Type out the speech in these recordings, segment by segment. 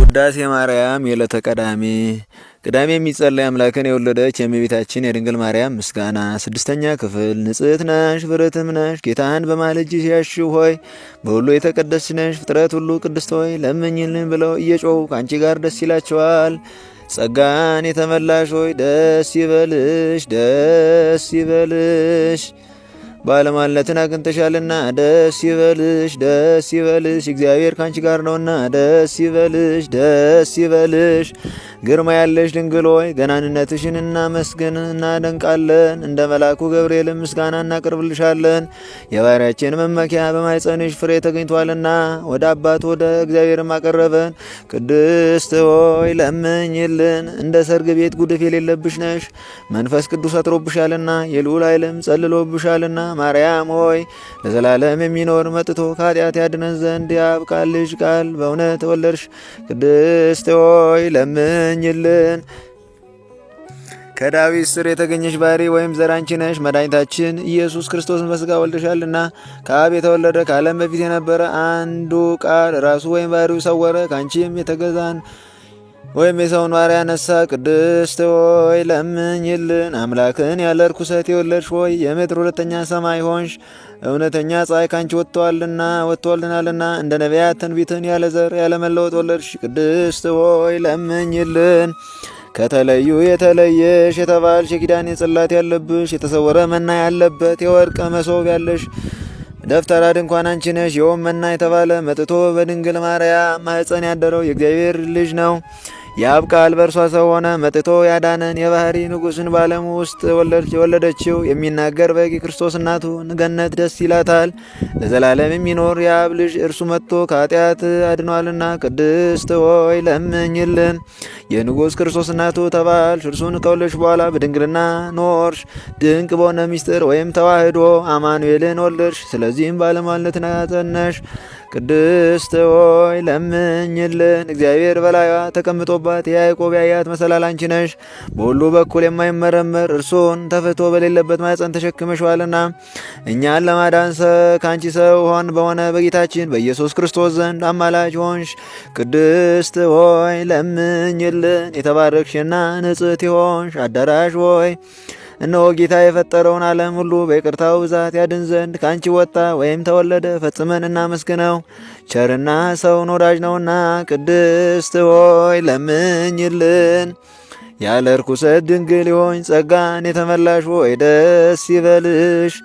ውዳሴ ማርያም የዕለተ ቀዳሜ ቅዳሜ የሚጸለይ አምላክን የወለደች የእመቤታችን የድንግል ማርያም ምስጋና። ስድስተኛ ክፍል። ንጽሕት ነሽ ፍርትም ነሽ ጌታን በማልጅሽ ያሽው ሆይ በሁሉ የተቀደስሽ ነሽ። ፍጥረት ሁሉ ቅድስት ሆይ ለምኝልን ብለው እየጮሁ ከአንቺ ጋር ደስ ይላቸዋል። ጸጋን የተመላሽ ሆይ ደስ ይበልሽ፣ ደስ ይበልሽ ባለሟልነትን አግኝተሻልና ደስ ይበልሽ፣ ደስ ይበልሽ እግዚአብሔር ካንቺ ጋር ነውና ደስ ይበልሽ፣ ደስ ይበልሽ። ግርማ ያለሽ ድንግል ሆይ ገናንነትሽን እናመስግን እናደንቃለን። እንደ መልአኩ ገብርኤል ምስጋና እናቀርብልሻለን። የባሕርያችን መመኪያ በማኅፀንሽ ፍሬ ተገኝቷልና ወደ አባት ወደ እግዚአብሔርም አቀረበን። ቅድስት ሆይ ለምኝልን። እንደ ሰርግ ቤት ጉድፍ የሌለብሽ ነሽ። መንፈስ ቅዱስ አጥሮብሻልና የልዑል ኃይልም ጸልሎብሻልና ማርያም ሆይ ለዘላለም የሚኖር መጥቶ ከኃጢአት ያድነን ዘንድ የአብ ቃል ልጅ ቃል በእውነት ወለድሽ። ቅድስት ሆይ ለምኝልን። ከዳዊት ስር የተገኘሽ ባሕሪ ወይም ዘር አንቺ ነሽ። መድኃኒታችን ኢየሱስ ክርስቶስን በሥጋ ወልደሻልና ከአብ የተወለደ ከዓለም በፊት የነበረ አንዱ ቃል ራሱ ወይም ባሕሪው ሰወረ። ከአንቺም የተገዛን ወይም የሰውን ባሕርይ ያነሳ። ቅድስት ሆይ ለምኝልን። አምላክን ያለ ርኩሰት የወለድሽ ሆይ የምድር ሁለተኛ ሰማይ ሆንሽ። እውነተኛ ፀሐይ ካንቺ ወጥቶልናልና እንደ ነቢያት ትንቢትን ያለ ዘር ያለ መለወጥ ወለድሽ። ቅድስት ሆይ ለምኝልን። ከተለዩ የተለየሽ የተባልሽ የኪዳን ጽላት ያለብሽ የተሰወረ መና ያለበት የወርቅ መሶብ ያለሽ ደብተራ ድንኳን አንቺ ነሽ። የውም መና የተባለ መጥቶ በድንግል ማርያም ማኅፀን ያደረው የእግዚአብሔር ልጅ ነው። የአብ ቃል በእርሷ ሰው ሆነ። መጥቶ ያዳነን የባሕርይ ንጉሥን በዓለም ውስጥ የወለደችው የሚናገር በግ ክርስቶስ እናቱ ገነት ደስ ይላታል። ለዘላለም የሚኖር የአብ ልጅ እርሱ መጥቶ ከኃጢአት አድኗልና ቅድስት ሆይ ለምኝልን። የንጉሥ ክርስቶስ እናቱ ተባልሽ። እርሱን ከወለድሽ በኋላ በድንግልና ኖርሽ። ድንቅ በሆነ ምስጢር ወይም ተዋህዶ አማኑኤልን ወለድሽ። ስለዚህም ባለሟልነትን አጸነሽ። ቅድስት ሆይ ለምኝልን። እግዚአብሔር በላይዋ ተቀምጦባት የያዕቆብ ያያት መሰላል አንቺ ነሽ። በሁሉ በኩል የማይመረመር እርሱን ተፍቶ በሌለበት ማኅፀን ተሸክመሽዋልና እኛን ለማዳን ከአንቺ ሰው በሆነ በጌታችን በኢየሱስ ክርስቶስ ዘንድ አማላጅ ሆንሽ። ቅድስት ሆይ ለምኝልን። የተባረክሽና ንጽሕት ሆንሽ አዳራሽ ሆይ እነሆ ጌታ የፈጠረውን ዓለም ሁሉ በይቅርታው ብዛት ያድን ዘንድ ከአንቺ ወጣ ወይም ተወለደ። ፈጽመን እናመስግነው፣ ቸርና ሰውን ወዳጅ ነውና። ቅድስት ሆይ ለምኝልን። ያለ ርኩሰት ድንግል ሆኝ ጸጋን የተመላሽ ሆይ ደስ ይበልሽ፣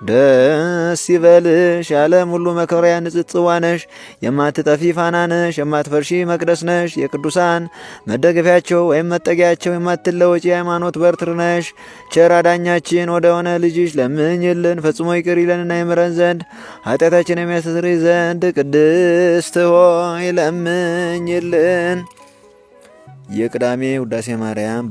ደስ ይበልሽ። የዓለም ሁሉ መከሪያ ንጽሕት ጽዋ ነሽ። የማትጠፊ ፋና ነሽ። የማትፈርሺ መቅደስ ነሽ። የቅዱሳን መደገፊያቸው ወይም መጠጊያቸው የማትለወጪ የሃይማኖት በትር ነሽ። ቸር አዳኛችን ወደ ሆነ ልጅሽ ለምኝልን። ፈጽሞ ይቅር ይለንና ይምረን ዘንድ ኃጢአታችን የሚያስተሰርይ ዘንድ ቅድስት ሆይ ለምኝልን። የቅዳሜ ውዳሴ ማርያም